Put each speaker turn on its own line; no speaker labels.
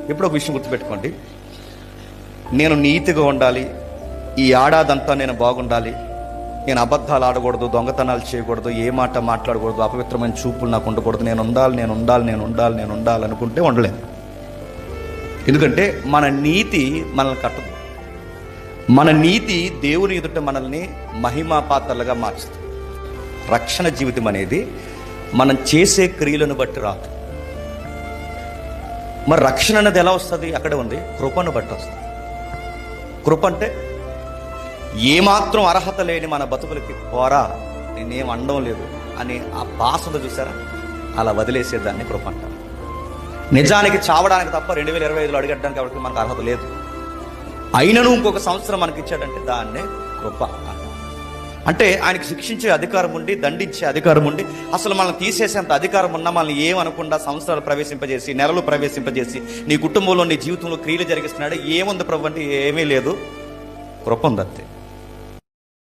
ఇప్పుడు ఒక విషయం గుర్తుపెట్టుకోండి, నేను నీతిగా ఉండాలి, ఈ ఏడాదంతా నేను బాగుండాలి, నేను అబద్ధాలు ఆడకూడదు, దొంగతనాలు చేయకూడదు, ఏ మాట మాట్లాడకూడదు, అపవిత్రమైన చూపులు నాకు ఉండకూడదు, నేను ఉండాలి అనుకుంటే ఉండలేను. ఎందుకంటే మన నీతి మనల్ని కట్టదు. మన నీతి దేవుని ఎదుట మనల్ని మహిమా పాత్రలుగా మార్చుతుంది. రక్షణ జీవితం అనేది మనం చేసే క్రియలను బట్టి రాదు. మరి రక్షణ అనేది ఎలా వస్తుంది? అక్కడే ఉంది, కృపను బట్టి వస్తుంది. కృప అంటే ఏమాత్రం అర్హత లేని మన బతుకులకి పోరా నేనేం అనడం లేదు అని ఆ భాషను చూసారా, అలా వదిలేసేదాన్ని కృప అంటారు. నిజానికి చావడానికి తప్ప 2025లో అడిగడానికి కాబట్టి మనకు అర్హత లేదు, అయినను ఇంకొక సంవత్సరం మనకి ఇచ్చాడంటే దాన్నే కృప అంటారు. అంటే ఆయనకి శిక్షించే అధికారం ఉండి, దండించే అధికారం ఉండి, అసలు మనల్ని తీసేసేంత అధికారం ఉన్నా మనల్ని ఏమనకుండా సంవత్సరాలు ప్రవేశింపజేసి, నెలలు ప్రవేశింపజేసి, నీ కుటుంబంలో నీ జీవితంలో క్రియలు జరిగిస్తున్నాడు. ఏముంది ప్రభు అంటే ఏమీ లేదు, కృప ఉంది అంతే.